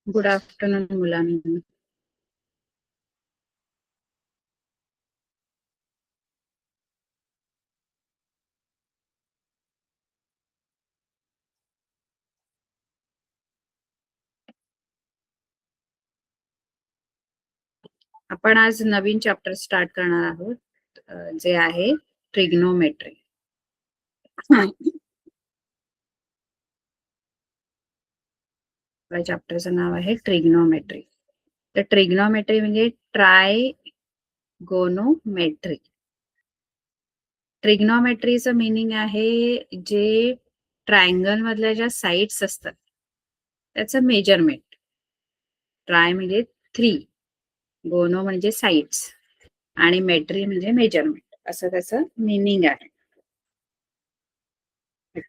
Good afternoon मुलांना. आपण आज नवीन चॅप्टर स्टार्ट करणार आहोत, जे आहे ट्रिग्नोमेट्री. चॅप्टरचं नाव आहे ट्रिग्नोमेट्री. तर ट्रिग्नोमेट्री म्हणजे ट्रायगोनोमेट्री. ट्रिग्नोमेट्रीचं मीनिंग आहे जे ट्रायंगल मधल्या ज्या साइड्स असतात त्याचं मेजरमेंट. ट्राय म्हणजे 3, गोनो म्हणजे साइड्स आणि मेट्री म्हणजे मेजरमेंट, असं त्याचं मीनिंग आहे.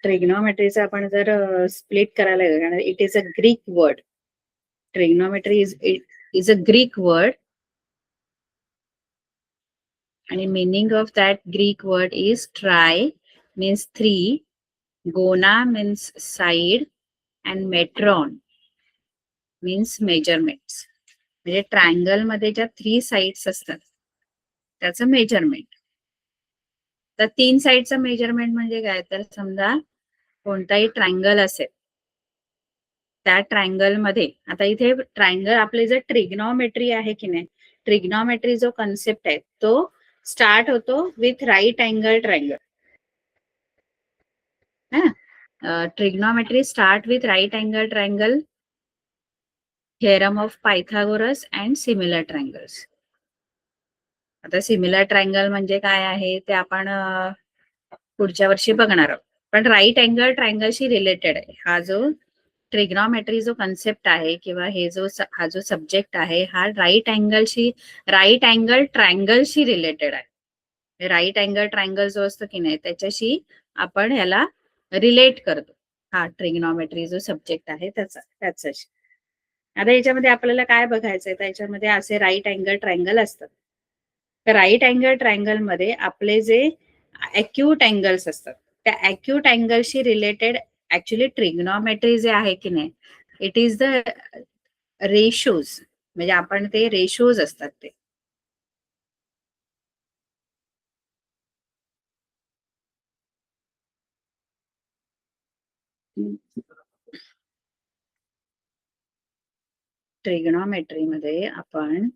ट्रिग्नोमेट्रीचं आपण जर स्प्लिट करायला गेलं, कारण it is a Greek word. Trigonometry is a Greek word आणि meaning of that Greek word is try means 3, gonia means side and metron means measurements. म्हणजे ट्रायंगल मध्ये ज्या 3 साइड्स असतात त्याचं मेजरमेंट. तर 3 साइडचं मेजरमेंट म्हणजे काय, तर समजा कोणताही ट्रायंगल असेल, त्या ट्रायंगल मध्ये, आता इथे ट्रायंगल आपले जर ट्रिग्नोमेट्री आहे की नाही, ट्रिग्नोमेट्री जो कन्सेप्ट आहे तो स्टार्ट होतो with right angle triangle. Trigonometry start with right angle triangle, theorem of Pythagoras and similar triangles. आता सिमिलर ट्रायंगल म्हणजे काय आहे ते आपण पुढच्या वर्षी बघणार आहोत. पण राईट अँगल ट्रायंगलशी रिलेटेड आहे हा जो ट्रिग्नोमेट्री जो कन्सेप्ट आहे, किंवा हा जो सब्जेक्ट आहे, हा राईट अँगल ट्रायंगलशी रिलेटेड आहे. राईट अँगल ट्रायंगल जो असतो की नाही त्याच्याशी आपण याला रिलेट करतो. हा ट्रिग्नोमेट्री जो सब्जेक्ट आहे त्याच्याशी. आता याच्यामध्ये आपल्याला काय बघायचंय, तर याच्यामध्ये असे राईट अँगल ट्रायंगल असतात. तर राईट अँगल ट्रायंगल मध्ये आपले जे अॅक्यूट अँगल्स असतात त्या अॅक्यूट अँगलशी रिलेटेड ऍक्च्युली ट्रिग्नोमेट्री जे आहे की नाही, इट इज द रेशोज. म्हणजे आपण ते रेशोज असतात ते. ट्रिग्नोमेट्री मध्ये आपण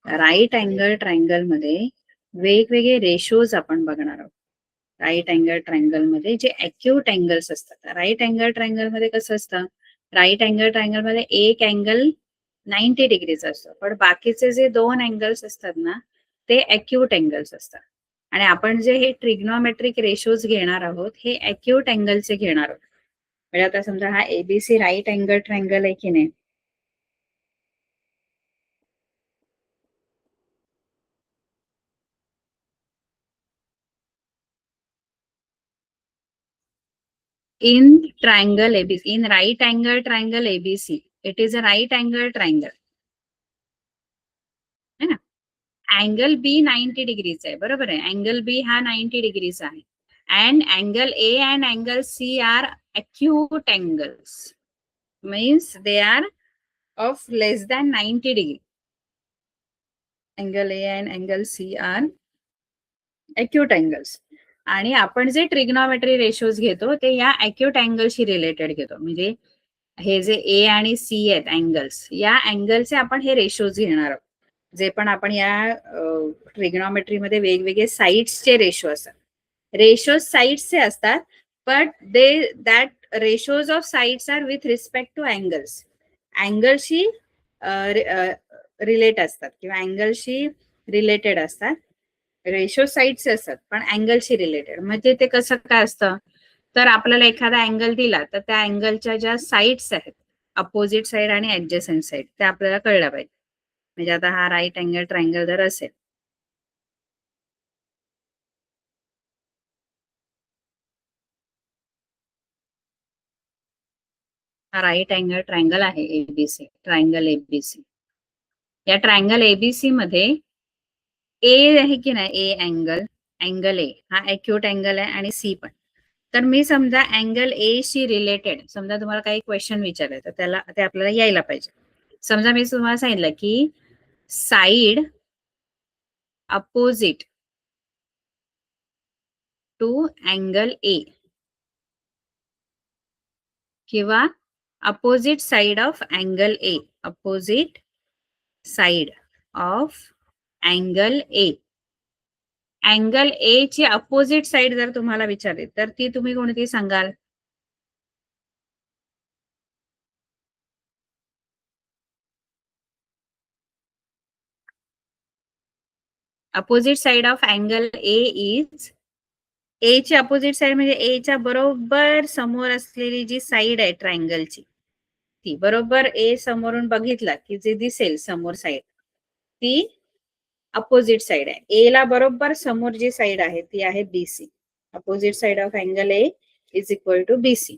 राईट अँगल ट्रायंगल मध्ये वेगवेगळे रेशोज आपण बघणार आहोत. राईट अँगल ट्रायंगल मध्ये जे अॅक्यूट अँगल्स असतात, राईट अँगल ट्रायंगल मध्ये कसं असतं, राईट अँगल ट्रायंगल मध्ये एक अँगल 90 डिग्रीचा असतो, पण बाकीचे जे 2 अँगल्स असतात ना ते अॅक्यूट अँगल्स असतात. आणि आपण जे हे ट्रिग्नोमेट्रिक रेशोज घेणार आहोत हे अॅक्यूट अँगलचे घेणार आहोत. म्हणजे आता समजा हा एबीसी राईट अँगल ट्रायंगल आहे की नाही, in triangle ABC, in right angle triangle ABC, it is a right angle triangle, है ना. अँगल बी 90 डिग्रीचा आहे, बरोबर आहे. अँगल बी हा 90 डिग्रीचा आहे. And angle A and angle C are acute angles, means they are of less than 90 degree. Angle A and angle C are acute angles. आणि आपण जे ट्रिग्नोमेट्री रेशोज घेतो ते या acute अँगलशी रिलेटेड घेतो. म्हणजे हे जे ए आणि सी आहेत अँगल्स, या अँगलचे आपण हे रेशोज घेणार आहोत. जे पण आपण या ट्रिग्नोमेट्री मध्ये वेगवेगळे साइड्सचे रेशो असतात. रेशोज साइड्सचे असतात, but that ratios of sides are with respect to angles. अँगलशी रिलेट असतात किंवा अँगलशी रिलेटेड असतात. रेशो साइड्स असतात पण अँगलशी रिलेटेड. म्हणजे ते कसं काय असतं, तर आपल्याला एखादा अँगल दिला तर त्या अँगलच्या ज्या साइड्स आहेत, अपोजिट साइड आणि ऍडजसंट साइड, त्या आपल्याला कळल्या पाहिजे. म्हणजे आता हा राईट अँगल ट्रायंगल जर असेल, हा राईट अँगल ट्रायंगल आहे एबीसी, ट्रायंगल एबीसी. या ट्रायंगल एबीसी मध्ये ए आहे की नाही, ए अँगल, अँगल ए हा अॅक्यूट अँगल आहे आणि सी पण. तर मी समजा अँगल ए शी रिलेटेड, समजा तुम्हाला काही क्वेश्चन विचारले तर त्याला ते आपल्याला यायला पाहिजे. समजा मी तुम्हाला सांगितलं की side opposite to angle A किंवा opposite side of angle A, opposite side of angle A. Angle A ची अपोजिट साइड जर तुम्हाला विचारली तर ती तुम्ही कोणती सांगाल? Opposite side of angle A is, A ची अपोजिट साइड म्हणजे ए च्या बरोबर समोर असलेली जी साइड आहे ट्रायंगलची, ती बरोबर ए समोरून बघितला की जे दिसेल समोर साइड, ती अपोजिट साइड आहे. ए ला बरोबर समोर जी साइड आहे ती आहे BC. Opposite side of angle A is equal to BC.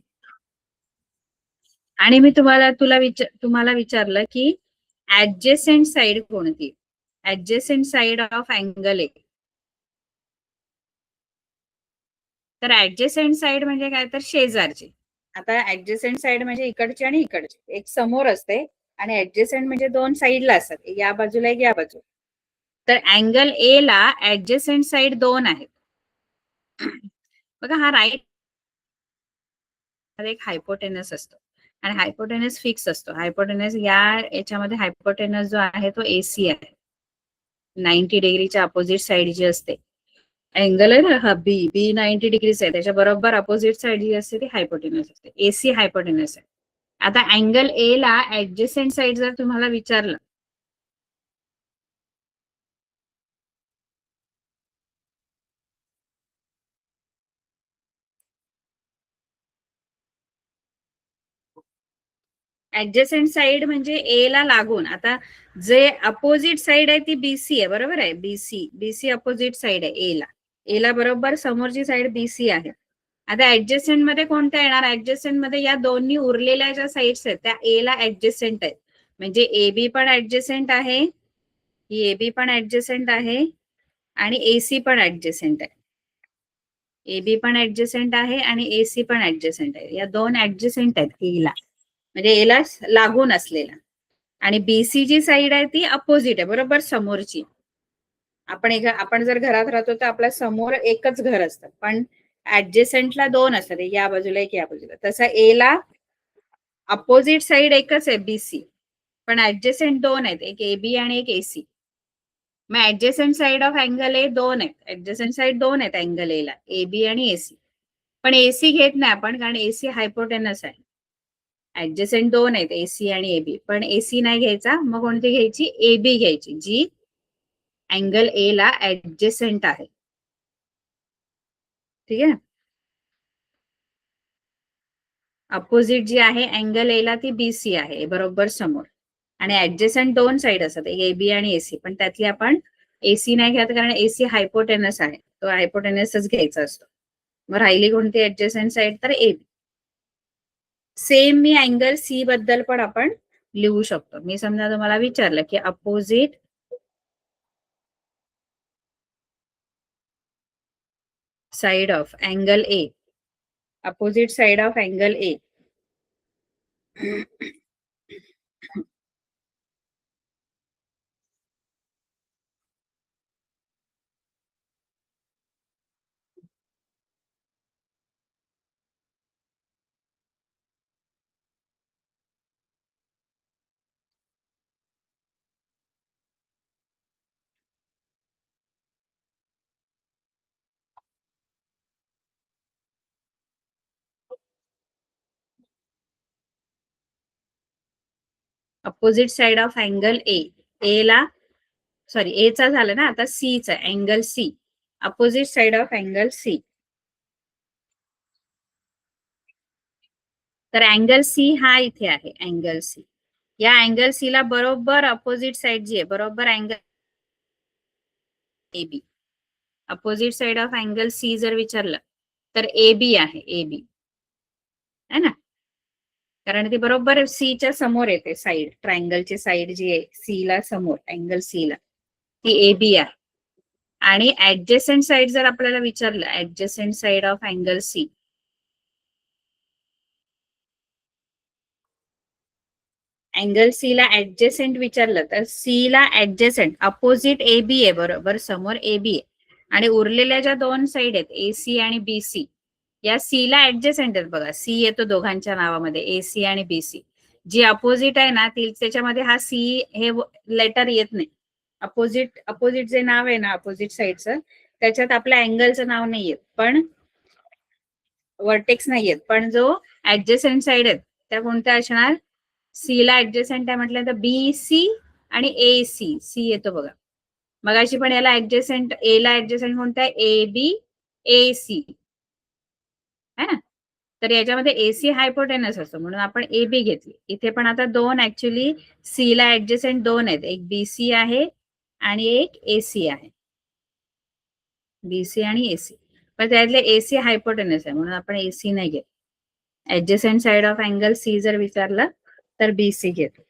आणि मी तुम्हाला विचारलं की ऍडजेसेंट साइड कोणती? Adjacent side of angle A. तर ऍडजेसेंट साइड म्हणजे काय, तर शेजारची. आता ऍडजेसेंट साइड म्हणजे इकडची आणि इकडची, एक समोर असते आणि ऍडजेसेंट म्हणजे दोन साइडला असतात, या बाजूला एक या बाजूला. तर अँगल ए ला ऍडजेसेंट साइड दोन आहेत. बघा, हा राईट एक हायपोटेनस असतो आणि हायपोटेनस फिक्स असतो. हायपोटेनस या याच्यामध्ये हायपोटेनस जो आहे तो एसी आहे. 90 डिग्रीच्या अपोजिट साइड जी असते, अँगल आहे ना हा बी, बी 90 डिग्रीज आहे, त्याच्या बरोबर अपोजिट साइड जी असते ती हायपोटेनस असते, एसी हायपोटेनस आहे. आता अँगल ए ला ऍडजेसेंट साइड जर तुम्हाला विचारलं, ऍडजसेंट साइड म्हणजे ए ला लागून. आता जे अपोजिट साइड आहे ती बीसी आहे, बरोबर आहे, बीसी, बीसी अपोजिट साइड आहे ए ला. ए ला बरोबर समोरची साइड बीसी आहे. आता ऍडजसेंट मध्ये कोणत्या येणार? ऍडजसेंट मध्ये या दोन्ही उरलेल्या ज्या साइड्स आहेत त्या ए ला ऍडजसेंट आहेत. म्हणजे ए बी पण ऍडजसेंट आहे, ही ए बी पण ऍडजसेंट आहे आणि एसी पण ऍडजसेंट आहे. ए बी पण ऍडजसेंट आहे आणि एसी पण ऍडजसेंट आहे. या दोन ऍडजसेंट आहेत ए ला, म्हणजे ए ला लागून असलेला. आणि बीसी जी साइड आहे ती अपोजिट आहे, बरोबर समोरची. आपण जर घरात राहतो तर आपल्या समोर एकच घर असतं, पण ऍडजेसेंटला दोन असतात, या बाजूला एक या बाजूला. तसं ए ला अपोजिट साइड एकच आहे बीसी, पण ऍडजेसेंट दोन आहेत, एक एबी आणि एक एसी. मग ऍडजेसेंट साइड ऑफ अँगल ए दोन आहेत, ऍडजेसेंट साइड दोन आहेत अँगल ए ला, एबी आणि एसी. पण एसी घेत नाही आपण, कारण एसी हायपोटेनस आहे. ऍडजेसेंट दोन आहेत एसी आणि एबी, पण एसी नाही घ्यायचा. मग कोणती घ्यायची? एबी घ्यायची, जी अँगल ए ला ऍडजेसेंट आहे. ठीक आहे. अपोजिट जी आहे अँगल ए ला ती बीसी आहे, बरोबर समोर. आणि ऍडजेसेंट दोन साइड असतात, एबी आणि एसी, पण त्यातली आपण एसी नाही घ्यायचं कारण एसी हायपोटेनस आहे, तो हायपोटेनसच घ्यायचा असतो. मग राहिली कोणती ऍडजेसेंट साइड? तर एबी. सेम मी अँगल सी बद्दल पण आपण लिहू शकतो. मी समजा तुम्हाला विचारलं की opposite side of angle A, opposite side of angle A opposite side of angle A, A ला सॉरी ए चा झाला ना, आता सी चा, angle C, opposite side of angle C. तर अँगल सी हा इथे आहे, अँगल सी. या अँगल सी ला बरोबर अपोजिट साइड जी आहे, बरोबर angle AB. Opposite side of angle C जर विचारलं तर एबी आहे, एबी है ना, कारण ती बरोबर सी च्या समोर येते साइड, ट्रायंगलची साइड जी आहे सी ला समोर, अँगल सी ला, ती एबी आहे. आणि ऍडजेसेंट साइड जर आपल्याला विचारलं, adjacent side of angle C, angle C ला ऍडजेसेंट विचारलं तर सी ला ऍडजेसेंट अपोजिट ए बी आहे, बरोबर समोर ए बी आहे आणि उरलेल्या ज्या दोन साइड आहेत ए सी आणि बी सी, या सी ला ऍडजेसेंट आहेत बघा, सी येतो दोघांच्या नावामध्ये ए सी आणि बी सी. जी अपोजिट आहे ना ती त्याच्यामध्ये हा सी हे लेटर येत नाही. अपोजिट अपोजिट जे नाव आहे ना अपोजिट साइडचं त्याच्यात आपल्या अँगलचं नाव नाही येत, पण वर्टेक्स नाहीयेत, पण जो ऍडजेसेंट साइड आहेत त्या कोणत्या असणार, सी ला ऍडजेसेंट आहे म्हटलं तर बी सी आणि ए सी, सी येतो बघा. मगाशी पण याला ऍडजेसेंट ए ला ऍडजेसेंट कोणता आहे, ए बी ए सी है ना. तर याच्यामध्ये एसी हायपोटेनस असतो म्हणून आपण ए बी घेतली. इथे पण आता दोन ऍक्च्युली सी ला ऍडजेसेंट दोन आहेत, एक बीसी आहे आणि एक एसी आहे, बीसी आणि एसी. पण त्यातले एसी हायपोटेनस आहे म्हणून आपण एसी नाही घेत. Adjacent side of angle C जर विचारलं तर बीसी घेतो.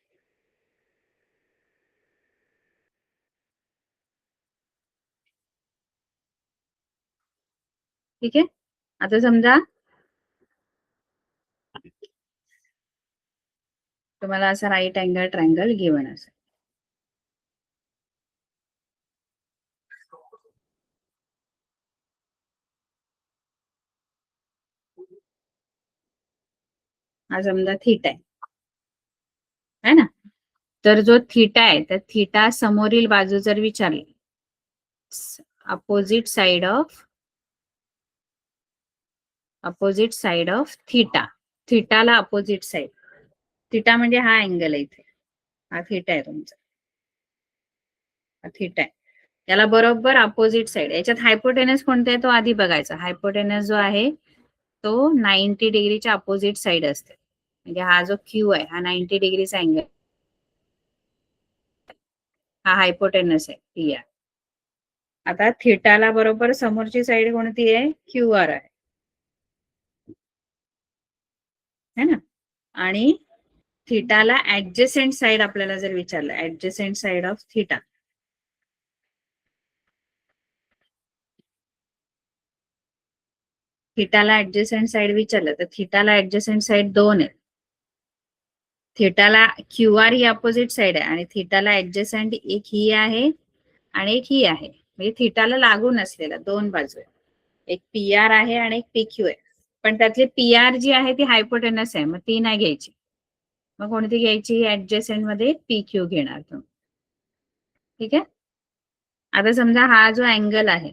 ठीक आहे. आता समजा तुम्हाला असा राईट अँगल ट्रायंगल गिवन असेल, हा समजा थीटा आहे ना. तर जो थीटा आहे तर थीटा समोरील बाजू जर विचारली, अपोजिट साइड ऑफ थीटा, थीटाला अपोजिट साइड, थीटा म्हणजे हा अँगल आहे इथे, हा थीटा आहे तुमचा, हा थीटा आहे, त्याला बरोबर अपोजिट साइड. याच्यात हायपोटेनस कोणता आहे तो आधी बघायचा. हायपोटेनस जो आहे तो 90 डिग्रीच्या अपोजिट साइड असते, म्हणजे हा जो क्यू आहे हा 90 डिग्रीचा अँगल, हा हायपोटेनस आहे टी आर. आता थिटाला बरोबर समोरची साइड कोणती आहे, क्यू आर आहे है ना. आणि थिटाला ऍडजेसेंट साइड आपल्याला जर विचारलं, adjacent side of theta, थिटाला ऍडजेसेंट side विचारलं तर थिटाला ऍडजेसेंट साइड दोन आहे. थिटाला क्यू आर ही अपोजिट साइड आहे आणि थिटाला ऍडजेसेंट एक ही आहे आणि एक ही आहे, म्हणजे थिटाला लागून असलेला दोन बाजू आहे, एक पी आर आहे आणि एक पी क्यू आहे. पण त्यातली पी आर जी आहे ती हायपोटेनस आहे, मग ती नाही घ्यायची. मग कोणती घ्यायची, ऍडजेसेंट मध्ये पी क्यू घेणार तुम्ही. ठीक आहे. आता समजा हा जो अँगल आहे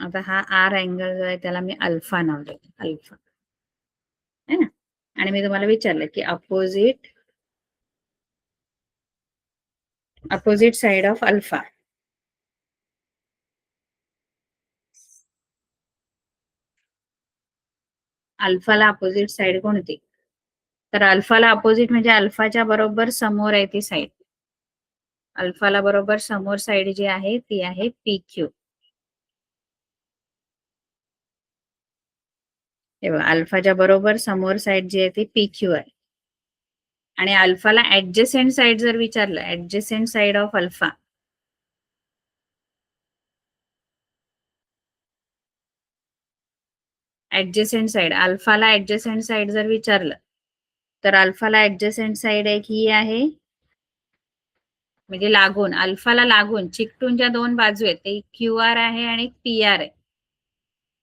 आता हा आर अँगल जो आहे त्याला मी अल्फा नाव देते, अल्फा है ना. आणि मी तुम्हाला विचारलं की अपोजिट साइड ऑफ अल्फा, अल्फाला अपोजिट साइड कोणती, तर अल्फाला अपोजिट म्हणजे अल्फाच्या बरोबर समोर आहे ती साइड, अल्फाला बरोबर समोर साइड जी आहे ती आहे पी क्यू. तेव्हा अल्फाच्या बरोबर समोर साइड जी आहे ती पी क्यू आहे. आणि अल्फाला ऍडजेसेंट साइड जर विचारलं, adjacent side of alpha, adjacent side अल्फाला ऍडजेसेंट साइड जर विचारलं तर अल्फाला ऍडजेसेंट साइड एक ही आहे, म्हणजे लागून, अल्फाला लागून चिकटून ज्या दोन बाजू आहेत ते क्यू आर आहे आणि पी आर आहे.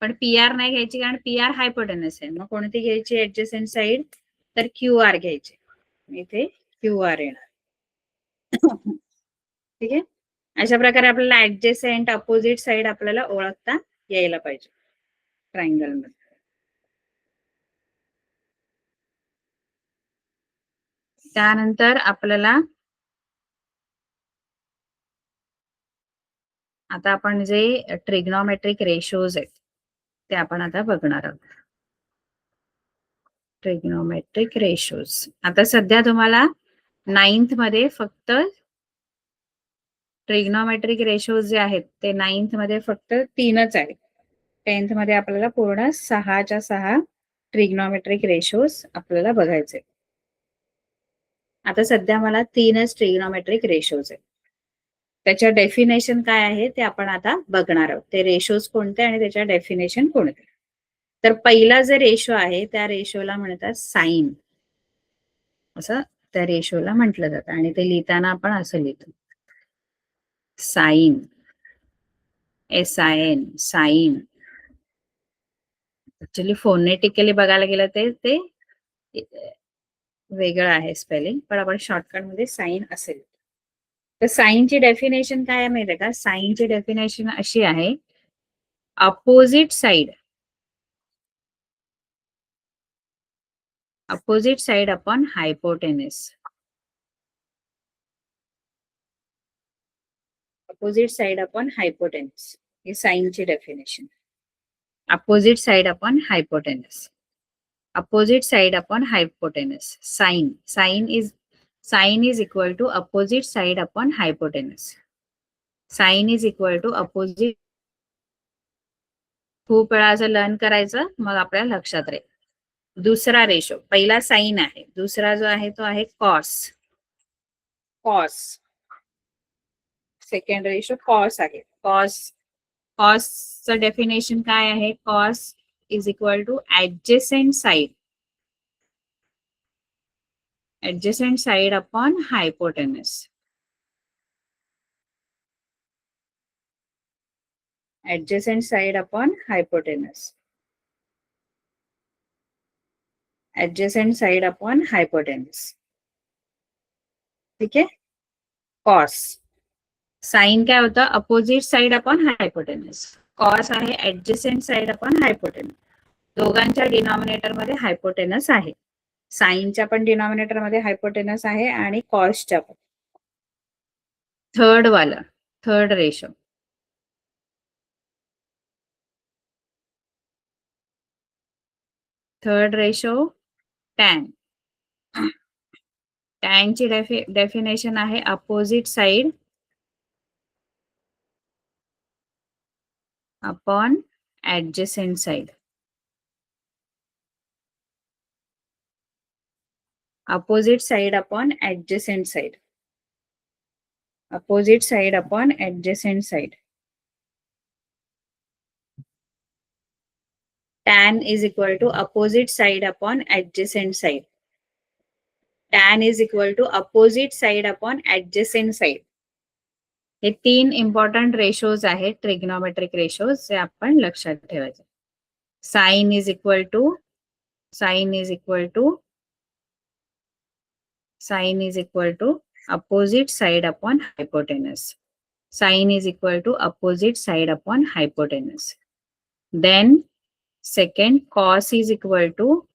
पण पी आर नाही घ्यायची कारण पी आर हायपोटेनस आहे. मग कोणती घ्यायची ऍडजेसेंट साइड, तर क्यू आर घ्यायची, इथे क्यू आर येणार. ठीक आहे. अशा प्रकारे आपल्याला ऍडजेसेंट अपोजिट साइड आपल्याला ओळखता यायला पाहिजे ट्रायंगल मध्ये. त्यानंतर आपल्याला आता आपण जे ट्रिग्नोमेट्रिक रेशोज आहेत ते आपण आता बघणार आहोत. ट्रिग्नोमेट्रिक रेशोज आता सध्या तुम्हाला 9th मध्ये फक्त ट्रिग्नोमेट्रिक रेशोज जे आहेत ते 9th मध्ये फक्त 3च आहेत. 10th मध्ये आपल्याला पूर्ण 6च्या 6 ट्रिग्नोमेट्रिक रेशोज आपल्याला बघायचे. आता सध्या मला 3च ट्रिग्नोमेट्रिक रेशोज आहेत. त्याच्या डेफिनेशन काय आहे ते आपण आता बघणार आहोत. ते रेशोज कोणते आणि त्याच्या डेफिनेशन कोणते. तर पहिला जे रेशो आहे त्या रेशोला म्हणतात साइन, असं त्या रेशोला म्हटलं जातं आणि ते लिहिताना आपण असं लिहितो sine, SIN, sine. Actually phonetically बघायला गेलं ते ते वेगळं आहे स्पेलिंग, पण आपण शॉर्टकट मध्ये साइन असेल. तर साइनची डेफिनेशन काय आहे माहिती आहे का? साइनची डेफिनेशन अशी आहे, opposite side upon hypotenuse. Opposite side upon hypotenuse ही साइनची definition. Opposite side upon hypotenuse. Opposite side upon hypotenuse. Sine is equal to opposite side upon hypotenuse. Sine is equal to opposite. खूप वेळा असं learn करायचं, मग आपल्याला लक्षात राहील. दुसरा रेशो, पहिला साइन आहे, दुसरा जो आहे तो आहे कॉस. सेकंड रेशो कॉस आहे. कॉसचं डेफिनेशन काय आहे? Cos is equal to adjacent side. Adjacent side upon hypotenuse. Adjacent side upon hypotenuse. Adjacent side upon hypotenuse. ठीक आहे. कॉस. साइन काय होतं? Opposite side upon hypotenuse. Cos आहे ऍडजेसेंट साइड अपॉन हायपोटेनस. दोघांच्या denominator मध्ये हायपोटेनस आहे. साइनच्या पण डिनॉमिनेटर मध्ये हायपोटेनस आहे आणि कॉसच्या पण. Third ratio. Third ratio tan. टॅनची डेफिनेशन आहे opposite side upon adjacent side. Opposite side upon adjacent side. Opposite side upon adjacent side. Tan is equal to opposite side upon adjacent side. Tan is equal to opposite side upon adjacent side. हे 3 important ratios आहेत, trigonometric ratios, जे आपण लक्षात ठेवायचे. Sine is equal to opposite side upon hypotenuse. Sine is equal to opposite side upon hypotenuse. Then second, cos is equal to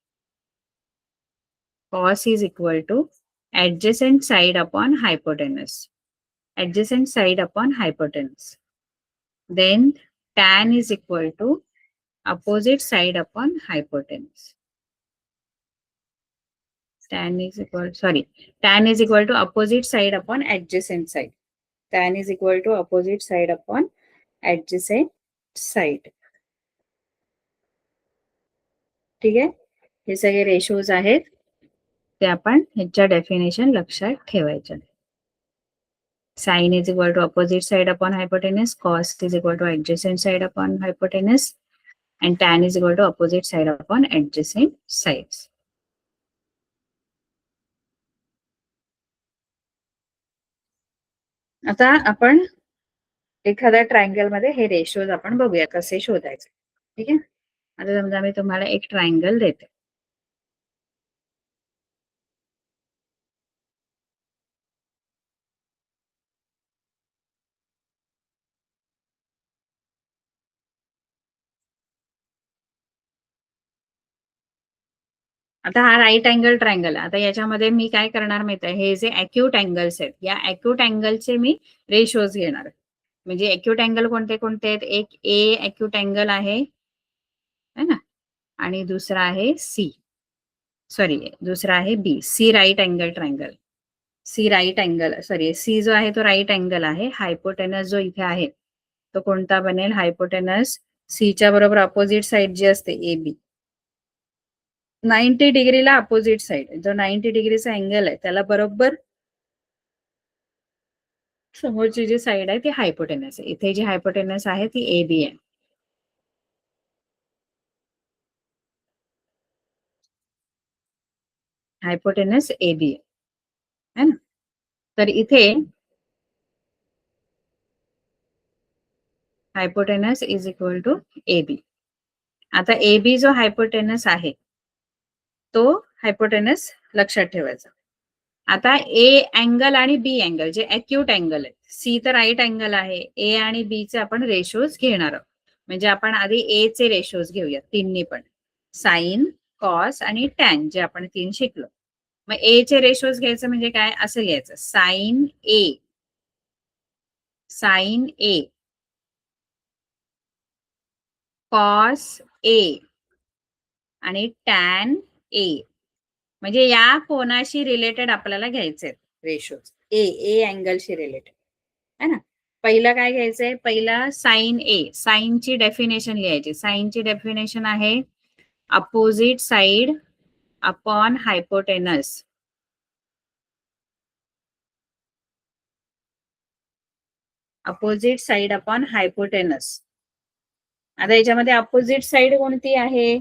adjacent side upon hypotenuse. Adjacent side upon hypotenuse. Then tan is equal to opposite side upon hypotenuse. Tan is equal to opposite side upon adjacent side. Tan is equal to opposite side upon adjacent side. ठीक आहे. हे सगळे ratios आहेत, ते आपण ह्याच्या definition लक्षात ठेवायचे. Sin is equal to opposite side upon hypotenuse, cos is equal to adjacent side upon hypotenuse, and tan is equal to opposite side upon adjacent sides. आता आपण एखाद्या ट्रायंगल मध्ये हे रेशोज आपण बघूया कसे शोधायचे. ठीक आहे. आता समजा मी तुम्हाला एक ट्रायंगल देते. आता हा राईट अँगल ट्रायंगल. आता याच्यामध्ये मी काय करणार माहिती आहे, हे जे अॅक्यूट अँगल्स आहेत, या अॅक्यूट अँगलचे मी रेशोज घेणार. म्हणजे अॅक्यूट अँगल कोणते कोणते आहेत? एक ए अॅक्यूट अँगल आहे ना, आणि दुसरा आहे सी, दुसरा आहे B. C right angle triangle. सी जो आहे तो राईट अँगल आहे. हायपोटेनस जो इथे आहे तो कोणता बनेल? हायपोटेनस सीच्या बरोबर अपोजिट साइड जी असते ए बी, 90 डिग्रीला अपोजिट साइड, जो 90 डिग्रीचा अँगल आहे त्याला बरोबर समोरची जी साईड आहे ती हायपोटेनस आहे. इथे जी हायपोटेनस आहे ती ए बी आहे. हायपोटेनस ए बी आहे ना. तर इथे hypotenuse is equal to A B. आता ए बी जो हायपोटेनस आहे तो हायपोटेनस लक्षात ठेवायचा. आता ए अँगल आणि बी अँगल जे अॅक्यूट अँगल आहे, सी तर राईट अँगल आहे, ए आणि बी चे आपण रेशोज घेणार आहोत. म्हणजे आपण आधी ए चे रेशोज घेऊया तिन्ही पण, साइन, कॉस आणि टॅन जे आपण 3 शिकलो. मग ए चे रेशोज घ्यायचं म्हणजे काय, असं लिहायचं साइन ए कॉस ए आणि टॅन ए. म्हणजे या कोणाशी रिलेटेड आपल्याला घ्यायचे रेशोज, ए ए अँगलशी रिलेटेड है ना. पहिलं काय घ्यायचंय, पहिला साइन ए. साइनची डेफिनेशन लिहायची. साइनची डेफिनेशन आहे opposite side upon hypotenuse. Opposite side upon hypotenuse. आता याच्यामध्ये अपोजिट साइड कोणती आहे,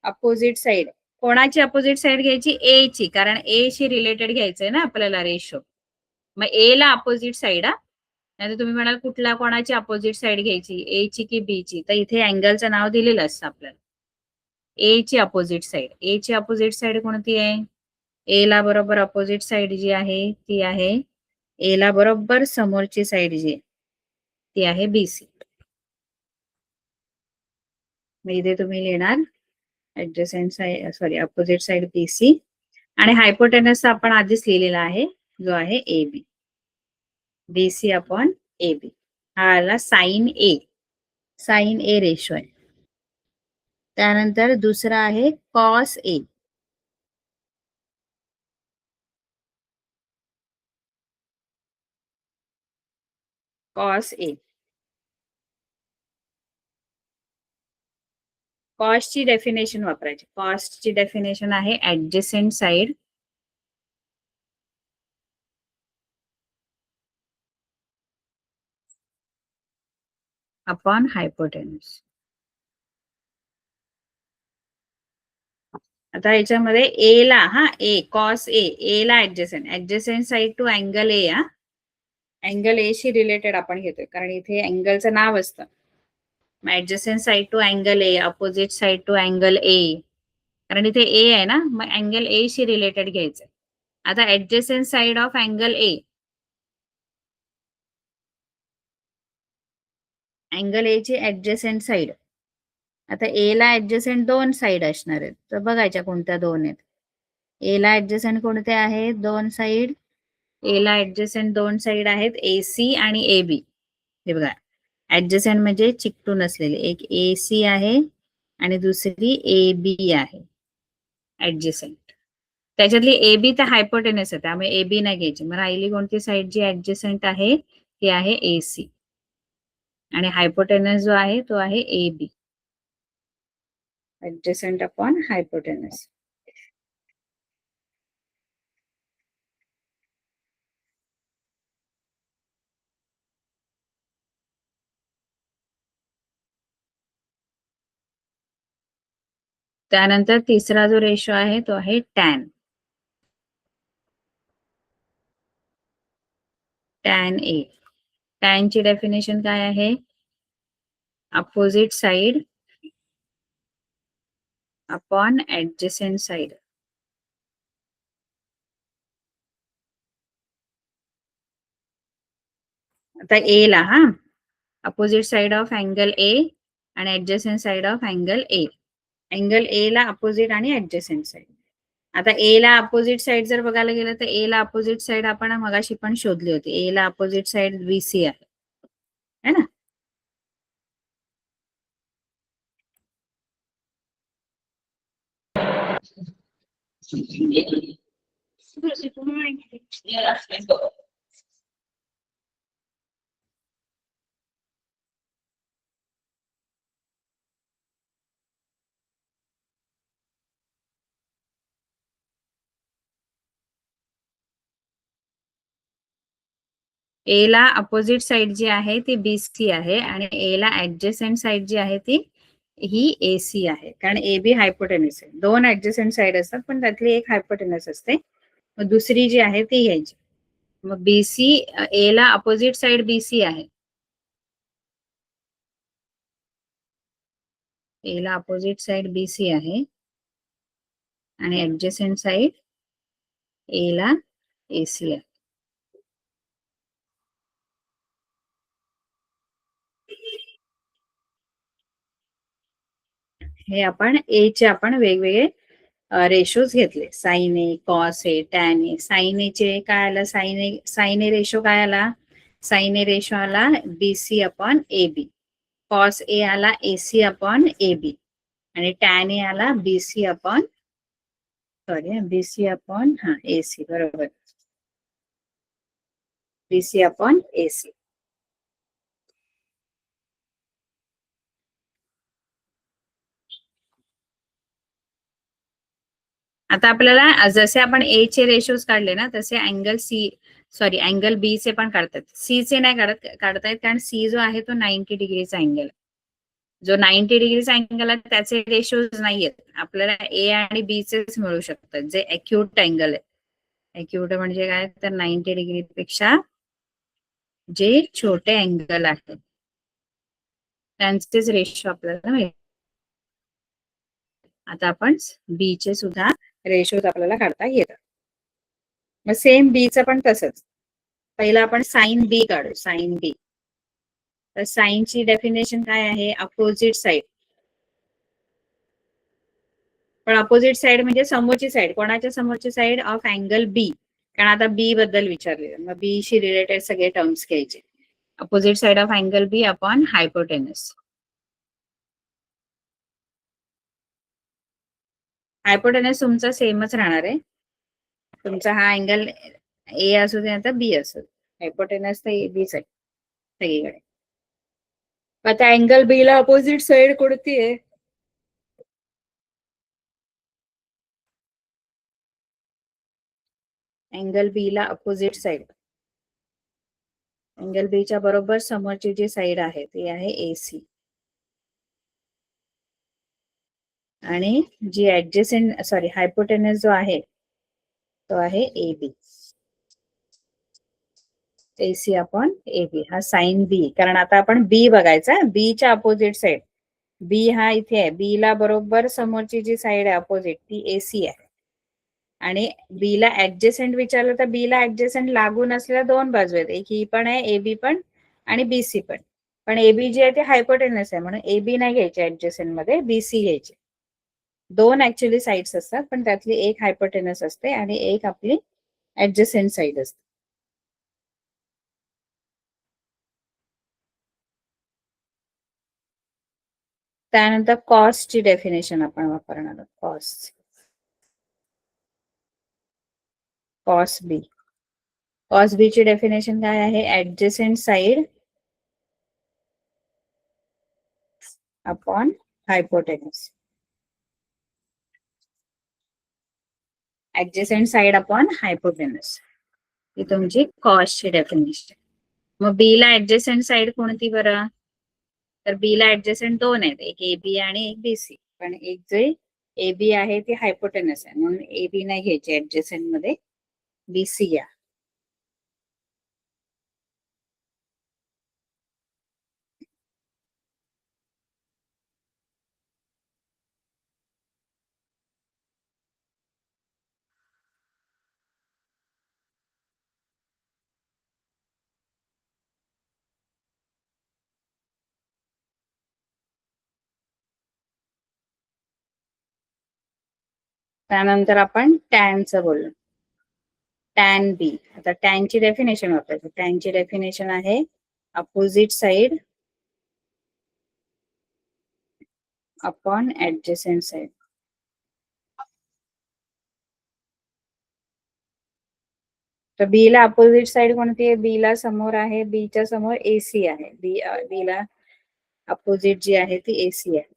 अपोजिट साइड कोणाची अपोजिट साइड घ्यायची, ए ची, कारण ए शी रिलेटेड घ्यायचंय ना आपल्याला रेशो. मग ए ला अपोजिट साइड हा. नाही तुम्ही म्हणाल कुठला कोणाची अपोजिट साइड घ्यायची, ए ची की बी ची, तर इथे अँगलचं नाव दिलेलं असतं आपल्याला. ए ची अपोजिट साइड. ए ची अपोजिट साइड कोणती आहे, ए ला बरोबर अपोजिट साइड जी आहे ती आहे, ए ला बरोबर समोरची साइड जी आहे ती आहे बीसी. मग इथे तुम्ही लिहिणार adjacent side, sorry opposite side BC. आणि हायपोटेनस आपण आधीच लिहिलेला आहे जो आहे A B. BC upon A B. हा आला sine A. Sine A ratio आहे. त्यानंतर दुसरा आहे कॉस ए. Cos A. कॉस्टची डेफिनेशन वापरायची. कॉस्टची डेफिनेशन आहे ऍडजसेंट साइड अपॉन हायपोटेनस. आता याच्यामध्ये ए ला, हा ए कॉस ए, ए ला adjacent, adjacent side to angle A. हा अँगल ए शी रिलेटेड आपण घेतोय कारण इथे अँगलचं नाव असतं. मग adjacent side to angle A, opposite side to angle A, कारण इथे ए आहे ना, मग अँगल ए शी रिलेटेड घ्यायचंय. आता adjacent side of angle A, angle A ची ऍडजसेंट साइड. आता ए ला ऍडजसेंट दोन साइड असणार आहेत, तर बघायच्या कोणत्या दोन आहेत. ए ला ऍडजसेंट कोणते आहेत, दोन साइड. ए ला ऍडजसेंट दोन साइड आहेत, ए सी आणि ए बी. हे बघा ऍडजसेंट म्हणजे चिकटून असलेले, एक ए सी आहे आणि दुसरी ए बी आहे ऍडजसेंट. त्याच्यातली ए बी तर हायपोटेनस आहे त्यामुळे ए बी नाही घ्यायची. मग राहिली कोणती साइड जी ऍडजसेंट आहे ती आहे ए सी. आणि हायपोटेनस जो आहे तो आहे A B. Adjacent upon hypotenuse. त्यानंतर तिसरा जो रेशो आहे तो आहे टॅन. Tan A. टॅन ची डेफिनेशन काय आहे, opposite side upon adjacent side. आता ए ला, हा opposite side of angle A आणि adjacent side of angle A. Angle A ला अपोजिट आणि ऍडजसेंट साइड. आता ए ला अपोजिट साइड जर बघायला गेलं तर ए ला अपोजिट साइड आपण मगाशी पण शोधली होती. ए ला अपोजिट साइड बीसी आहे, है ना. ए ला अपोजिट साइड जी आहे ती BC आहे आणि ए ला ऍडजसेंट साइड जी आहे ती ही AC आहे, कारण AB हायपोटेनस आहे. दोन ऍडजसेंट साइड असतात पण त्यातली एक हायपोटेनस असते, मग दुसरी जी आहे ती घ्यायची. मग BC, ए ला अपोजिट साइड BC आहे, ए ला अपोजिट साइड BC आहे आणि ऍडजसेंट साइड ए ला AC आहे. हे आपण ए चे आपण वेगवेगळे रेशोज घेतले. Sign A, cos A, tan A. Sine ए चे काय आलं, साइन ए रेशो काय आला, साइन ए रेशो आला BC upon AB. Cos A आला AC अपॉन AB आणि टॅन ए आला BC upon BC upon AC, बरोबर, BC अपॉन AC. आता आपल्याला जसे आपण ए चे रेशोज काढले ना, तसे अँगल बी चे पण काढतात. सी चे नाही काढतायत कारण सी जो आहे तो 90 डिग्रीचा अँगल, जो 90 डिग्रीचा अँगल आहे त्याचे रेशोज नाहीयेत. आपल्याला ए आणि बी चेच मिळू शकतात, जे अक्यूट अँगल आहे. अक्यूट म्हणजे काय, तर 90 डिग्री पेक्षा जे छोटे अँगल आहेत त्यांचेच रेशो आपल्याला मिळतात. आता आपण बी चे सुद्धा रेशोज आपल्याला काढता येतात. मग सेम बी चं पण तसंच. पहिला आपण साइन बी काढू, साइन बी. तर साइन ची डेफिनेशन काय आहे, अपोजिट साइड. पण अपोजिट साइड म्हणजे समोरची साइड. कोणाच्या समोरची साइड, ऑफ अँगल बी, कारण आता बी बद्दल विचारले, मग बी शी रिलेटेड सगळे टर्म्स घ्यायचे. Opposite side of angle B upon hypotenuse. Hypotenuse तुमचा सेमच राहणार आहे. तुमचा हा अँगल ए असू दे आता बी असू दे, हायपोटेनस तर बीच आहे सगळीकडे. आता अँगल बी ला अपोजिट साइड कोणती आहे, अँगल बी ला अपोजिट साइड, अँगल बी च्या बरोबर समोरची जी साइड आहे ती आहे AC आणि जी ऍडजसेंट हायपोटेनस जो आहे तो आहे AB. AC अपॉन AB हा साइन बी, कारण आता आपण बी बघायचा, बी च्या अपोजिट साइड. बी हा इथे आहे, बी ला बरोबर समोरची जी साइड आहे अपोजिट ती AC आहे आणि बी ला ऍडजसेंट विचारलं तर बी ला ऍडजसेंट लागून असलेल्या दोन बाजू आहेत, एक ही पण आहे AB पण आणि BC पण. पण AB जी आहे ती हायपोटेनस आहे म्हणून AB नाही घ्यायची ऍडजसेंट मध्ये, BC घ्यायची. दोन ऍक्च्युअली साइड्स असतात पण त्यातली एक हायपोटेनस असते आणि एक आपली ऍडजसेंट साइड असते. त्यानंतर कॉसची डेफिनेशन आपण वापरणार आहोत. कॉस बी. कॉस बी ची डेफिनेशन काय आहे, adjacent side upon hypotenuse. Adjacent side upon hypotenuse ही तुमची कॉसची डेफिनेशन. मग बी ला ऍडजसेंट साइड कोणती बरं, तर बी ला ऍडजसेंट दोन आहेत, एक AB आणि एक BC. पण एक जे AB आहे ती हायपोटेनस आहे म्हणून AB नाही घ्यायची ऍडजसेंट मध्ये, BC घ्या. त्यानंतर आपण टॅनचं बोललो, टॅन बी. आता टॅनची डेफिनेशन वापरायची. टॅनची डेफिनेशन आहे opposite side upon adjacent side. तर बी ला अपोजिट साइड कोणती आहे, बी ला समोर आहे, बी च्या समोर AC आहे. बी ला अपोजिट जी आहे ती AC आहे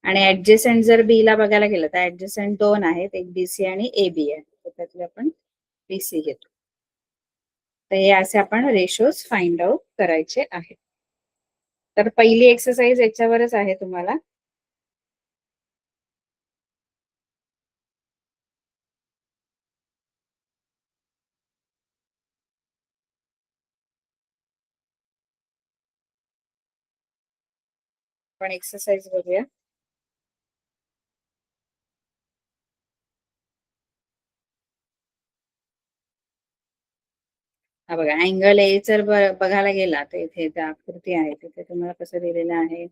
आणि ऍडजसेंट जर बी ला बघायला गेलं तर ऍडजसेंट दोन आहेत, एक BC आणि AB आहे, तर त्यातले आपण BC घेतो. तर हे असे आपण रेशोज फाइंड आउट करायचे आहेत. तर पहिली एक्सरसाइज याच्यावरच आहे तुम्हाला. आपण एक्सरसाइज बघूया. हा बघा, अँगल ए जर बघायला गेला तर इथे आकृती आहे, तिथे तुम्हाला कसं दिलेलं आहे.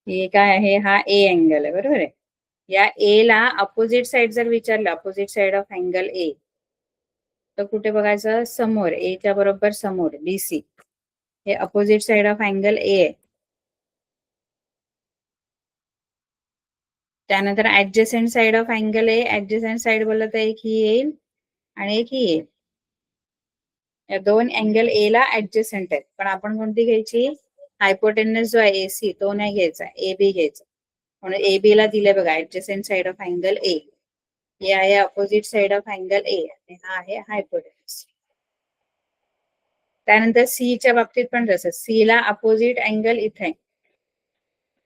हे काय आहे, हा ए अँगल आहे, बरोबर आहे. या ए ला अपोजिट साइड जर विचारलं, opposite side of angle A, तर कुठे बघायचं, समोर, ए च्या बरोबर समोर बीसी, हे अपोजिट साइड ऑफ अँगल ए आहे. त्यानंतर adjacent side of angle A, adjacent side बोललं तर एक ही येईल आणि एक ही येईल. या दोन अँगल ए ला ऍडजसेंट आहेत, पण आपण कोणती घ्यायची, हायपोटेनस जो आहे एसी तो नाही घ्यायचा, ए बी घ्यायचा. म्हणून ए बी ला दिले बघा, ऍडजसेंट साइड ऑफ अँगल ए, हे आहे opposite side of angle A आणि हा आहे हायपोटेनस. त्यानंतर सी च्या बाबतीत पण तसं, सी ला अपोजिट अँगल इथे आहे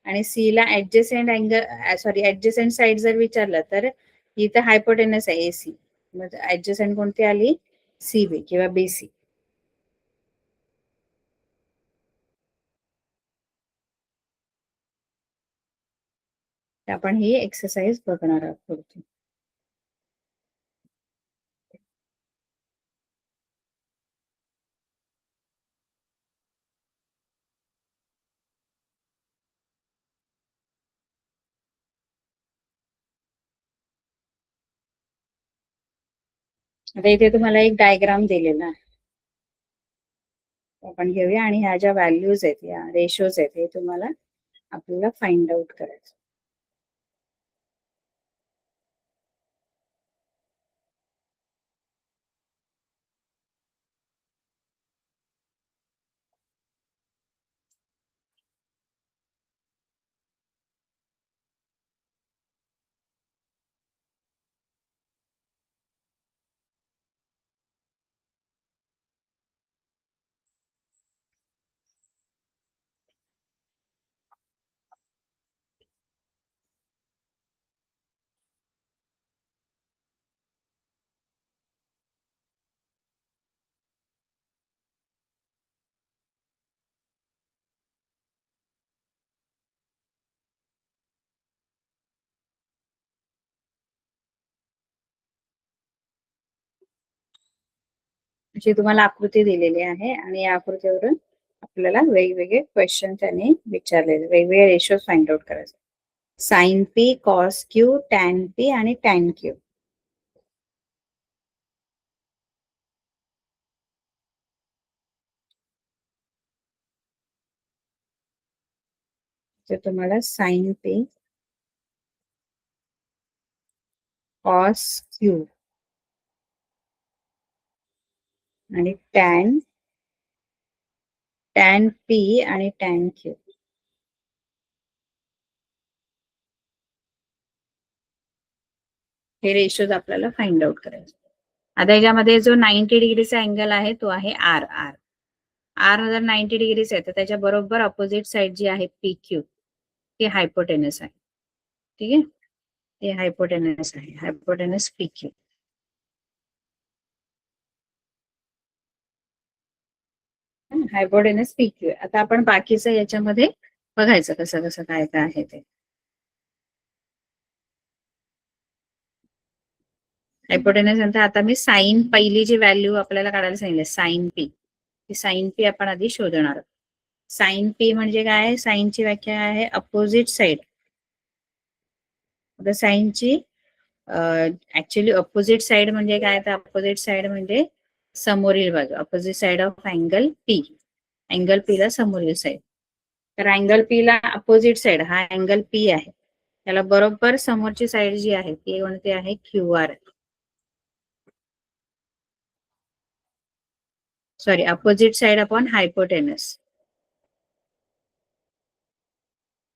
आणि सी ला adjacent angle, sorry adjacent side जर विचारलं तर इथे हायपोटेनस आहे एसी, मग ऍडजसेंट कोणती आली, सीबी किंवा बीसी. आपण ही एक्सरसाइज बघणार आहोत पुढची. आता इथे तुम्हाला एक डायग्राम दिलेला आहे, आपण घेऊया आणि ह्या ज्या व्हॅल्यूज आहेत, या रेशोज आहेत, हे तुम्हाला आपल्याला फाइंड आउट करायचं. अशी तुम्हाला आकृती दिलेली आहे आणि या आकृतीवरून आपल्याला वेगवेगळे क्वेश्चन त्यांनी विचारलेले, वेगवेगळे रेशो फाइंड आउट करायचे. Sine P, cos Q, tan P आणि टॅन क्यू. तर तुम्हाला साइन पी, कॉस क्यू आणि टॅन पी आणि टॅन क्यू हे रेशोज आपल्याला फाइंड आउट करायचे. आता याच्यामध्ये जो 90 डिग्रीचा अँगल आहे तो आहे आर. आर जर 90 डिग्रीच आहे तर त्याच्या बरोबर अपोजिट साइड जी आहे पी क्यू, ती हायपोटेनस आहे. ठीक आहे, ते हायपोटेनस आहे, hypotenuse P Q. Hypotenuse P Q. आता आपण बाकीचं याच्यामध्ये बघायचं कसं कसं काय काय आहे ते. हायपोटेनस नंतर आता मी साइन, पहिली जी व्हॅल्यू आपल्याला काढायला सांगितलं साइन पी, साइन पी आपण आधी शोधणार आहोत. साइन पी म्हणजे काय, साइनची व्याख्या आहे अपोजिट साइड. आता साइनची ऍक्च्युली अपोजिट साइड म्हणजे काय, तर अपोजिट साइड म्हणजे समोरील बाजू, opposite side of angle P, angle P ला समोरील साइड. तर अँगल पी ला अपोजिट साइड हा अँगल पी आहे, त्याला बरोबर समोरची साइड जी आहे ती कोणती आहे, Q R. Sorry opposite side upon hypotenuse.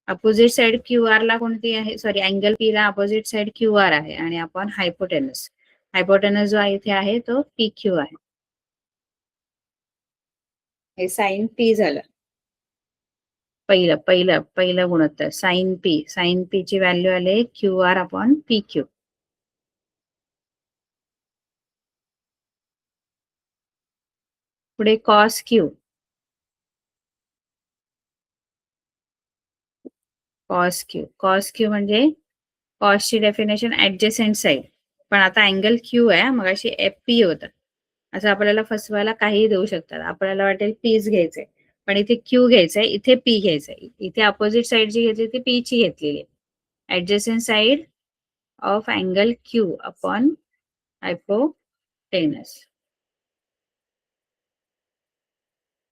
Opposite side Q R ला कोणती आहे, सॉरी अँगल पी ला अपोजिट साइड क्यू आर आहे आणि अपॉन हायपोटेनस. हायपोटेनस जो इथे आहे तो पी क्यू आहे. हे साइन पी झालं. पहिलं पहिलं पहिलं गुणोत्तर साइन पी ची व्हॅल्यू आले Q R upon P Q. पुढे कॉस क्यू. कॉस क्यू म्हणजे कॉसची डेफिनेशन ऍडजसेंट साइड. पण आता अँगल क्यू आहे, मग अशी एफ पी होतं. असं आपल्याला फसवायला काहीही देऊ शकतात. आपल्याला वाटेल पीच घ्यायचंय, पण इथे क्यू घ्यायचंय, इथे पी घ्यायचंय. इथे अपोजिट साइड जी घेतली ती पी ची घेतलेली आहे. Adjacent side of angle Q upon hypotenuse.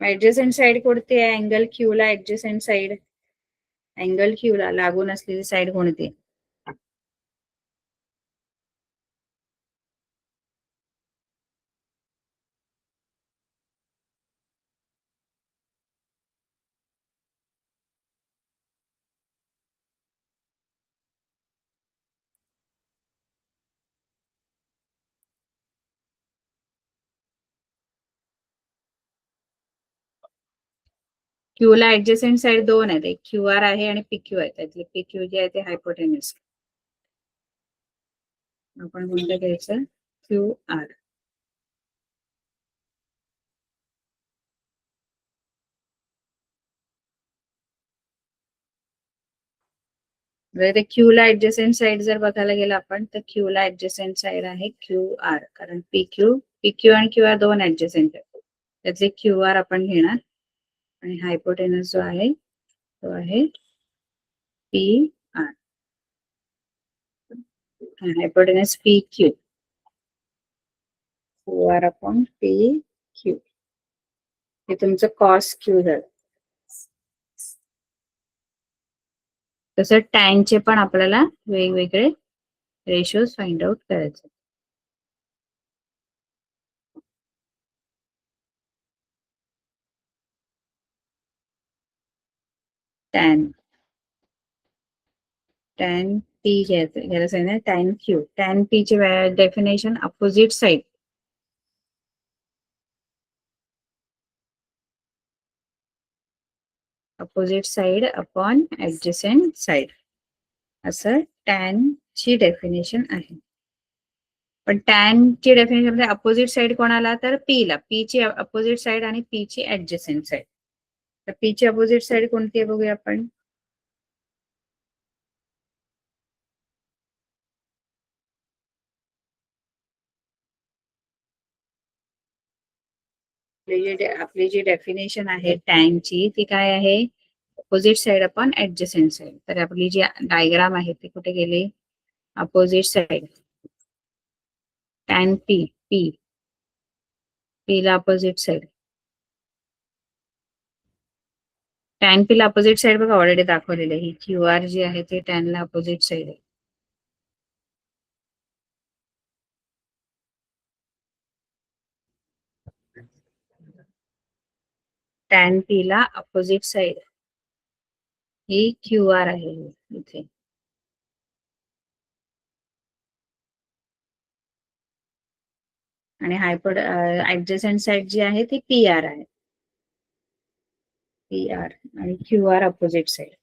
Adjacent side कोणती आहे अँगल क्यू ला? ऍडजसेंट साइड अँगल क्यू ला लागून असलेली साइड कोणती? क्यू ला ऍडजसेंट साइड दोन आहेत, एक क्यू आर आहे आणि पी क्यू आहे. त्यातले पी क्यू जे आहे ते हायपोटेनस. आपण कोणतं घ्यायचं? Q R. क्यू ला ऍडजसेंट साइड जर बघायला गेलं आपण, तर क्यू ला ऍडजसेंट साइड आहे क्यू आर. कारण पी क्यू आणि क्यू आर दोन ऍडजसेंट आहेत. त्यातले क्यू आर आपण घेणार आणि हायपोटेनस जो आहे तो आहे P R. Hypotenuse P Q R upon P Q. हे तुमचं कॉस क्यू झालं. तसं टॅनचे पण आपल्याला वेगवेगळे रेशोज फाइंड आउट करायचे. टॅन पी घ्यायला सांगितलं. टॅन पी ची definition opposite side upon adjacent side असं टॅन ची डेफिनेशन आहे. पण टॅन ची डेफिनेशन मध्ये अपोजिट साइड कोणाला? तर पी ला. पी ची अपोजिट साइड आणि पी ची ऍडजसेंट साइड. तर पी ची अपोजिट साइड कोणती आहे बघूया आपण. आपली जी डेफिनेशन आहे टॅन ची ती काय आहे? Opposite side upon adjacent side. तर आपली जी डायग्राम आहे ती कुठे गेली? अपोजिट साइड टॅन पी ला अपोजिट साइड. टॅन पी ला अपोजिट साइड बघा ऑलरेडी दाखवलेली आहे. ही क्यू आर जी आहे ती टॅन ला अपोजिट साइड आहे. टॅन पी ला अपोजिट साइड ही क्यू आर आहे इथे. आणि ऍडजसेंट साइड जी आहे ती पी आर आहे. पी आर आणि Q R opposite side.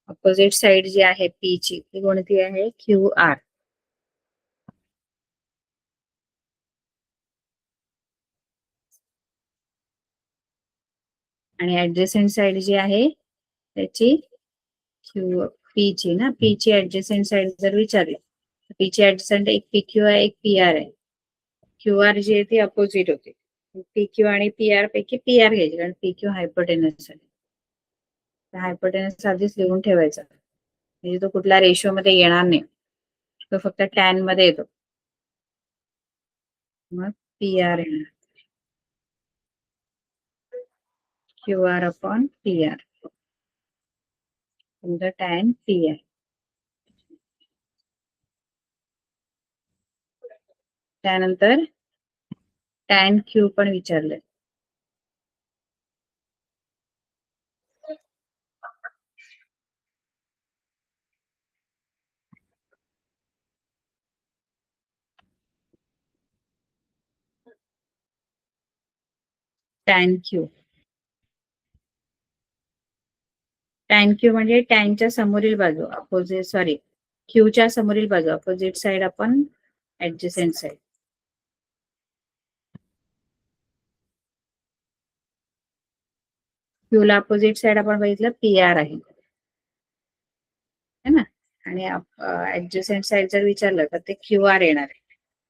Opposite side जी आहे पी ची ती कोणती आहे? Q R. आणि ऍडजसेंट साइड जी आहे त्याची पी ची ना, पी ची ऍडजसेंट साइड जर विचारली, पी ची ऍडजसेंट एक पी क्यू आहे, एक पी आर आहे. क्यू आर जी आहे ती अपोजिट होते. पी क्यू आणि पी आर पैकी पी आर घ्यायची, कारण पी क्यू हायपोटेनस आहे. हायपोटेनस आधीच लिहून ठेवायचा, म्हणजे तो कुठल्या रेशो मध्ये येणार नाही, तो फक्त टॅन मध्ये येतो. मग पी आर येणार Q R upon P R. तुमचं tan P आहे. त्यानंतर tan Q पण विचारलंय. tan Q. tan Q म्हणजे टॅनच्या समोरील बाजू, अपोजिट, सॉरी, क्यूच्या समोरील बाजू, अपोजिट साइड आपण ऍडजसेंट साइड. क्यूला अपोजिट साइड आपण बघितलं PR आहे है ना, आणि ऍडजसेंट साइड जर विचारलं तर ते QR येणार आहे,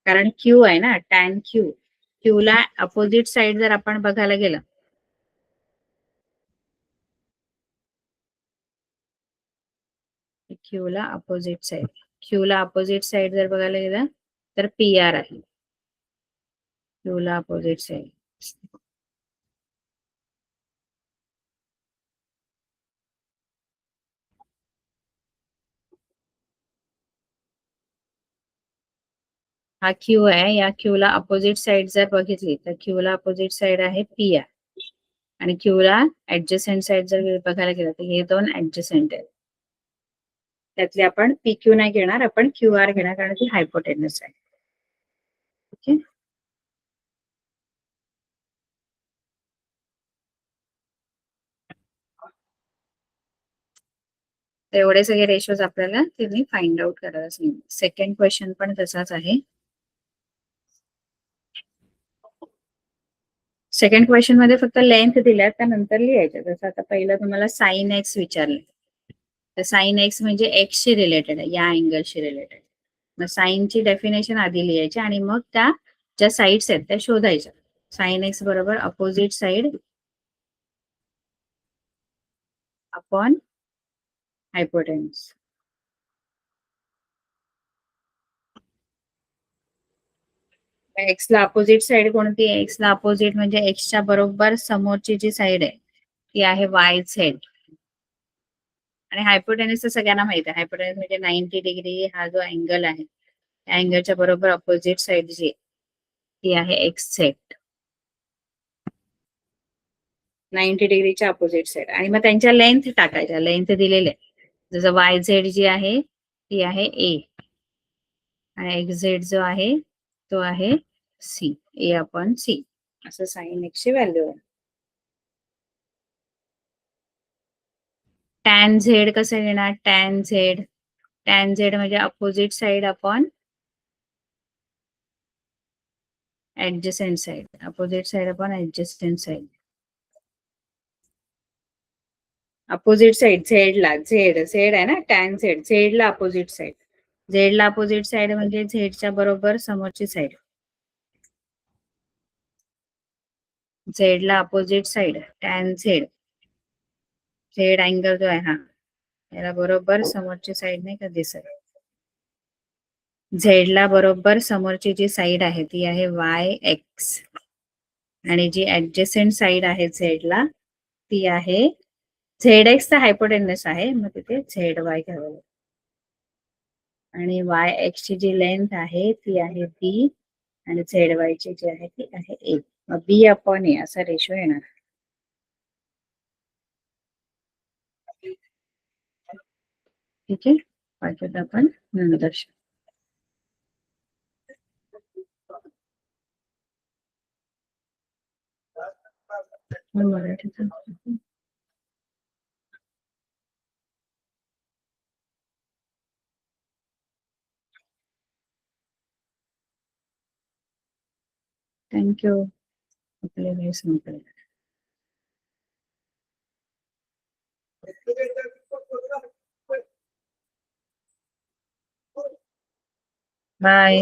कारण Q आहे ना, tan Q. क्यूला अपोजिट साइड जर आपण बघायला गेलं, क्यूला अपोजिट साइड जर बघायला गेलं तर PR आहे. क्यूला अपोजिट साइड. हा क्यू आहे, या क्यूला अपोजिट साइड जर बघितली तर क्यूला अपोजिट साइड आहे PR, आणि क्यूला ऍडजसेंट साइड जर बघायला गेलं तर हे दोन ऍडजसेंट आहेत. त्यातले आपण PQ नाही घेणार, आपण QR घेणार, कारण ती हायपोटेनस आहे. ओके, एवढे सगळे रेशोज आपल्याला तुम्ही फाइंड आउट करायला सांगितलं. सेकंड क्वेश्चन पण तसाच आहे. सेकंड क्वेश्चन मध्ये फक्त लेंथ दिल्या, त्यानंतर लिहायचं. जसं आता पहिलं तुम्हाला साइन एक्स विचारले, तर साइन एक्स म्हणजे एक्सशी रिलेटेड आहे, या अँगलशी रिलेटेड. मग साइनची डेफिनेशन आधी लिहायची आणि मग त्या ज्या साइड्स आहेत त्या शोधायच्या. साइन एक्स बरोबर अपोजिट साइड अपॉन हायपोटेन्स. एक्सला अपोजिट साइड कोणती आहे? एक्सला अपोजिट म्हणजे एक्सच्या बरोबर समोरची जी साइड आहे ती आहे वाय झेड. आणि हायपोटेनस तर सगळ्यांना माहिती आहे. हायपोटेनस म्हणजे 90 डिग्री हा जो अँगल आहे, त्या अँगलच्या बरोबर अपोजिट साइड जी ती आहे एक्स झेड. 90 डिग्रीच्या अपोजिट साइड, आणि मग त्यांच्या लेंथ टाकायच्या. लेंथ दिलेले जसं वाय झेड जी आहे ती आहे A, आणि एक्स झेड जो आहे तो आहे C. A अपॉन C असं साइन एक्सची व्हॅल्यू आहे. टॅन झेड कसं घेणार? टॅन झेड म्हणजे opposite side upon adjacent side. Opposite side upon adjacent side. Opposite side Z आहे ना, टॅन झेड ला अपोजिट साइड. झेडला अपोजिट साइड म्हणजे झेडच्या बरोबर समोरची साइड. झेडला opposite side tan Z angle जो आहे हा, याला बरोबर समोरची साइड नाही का दिसत. झेडला बरोबर समोरची जी साइड आहे ती आहे YX, आणि जी ऍडजसेंट साइड आहे झेडला ती आहे ZX. चा हायपोटेनस आहे, मग तिथे ZY घ्यावं. आणि YX ची जी लेंथ आहे ती आहे B, आणि ZY ची जी आहे ती आहे A. मग B अपॉन A असा रेशो येणार. ठीक आहे, बाकी आपण नंतर मराठीत. थँक्यू. आपले वेळ संपले. बाय.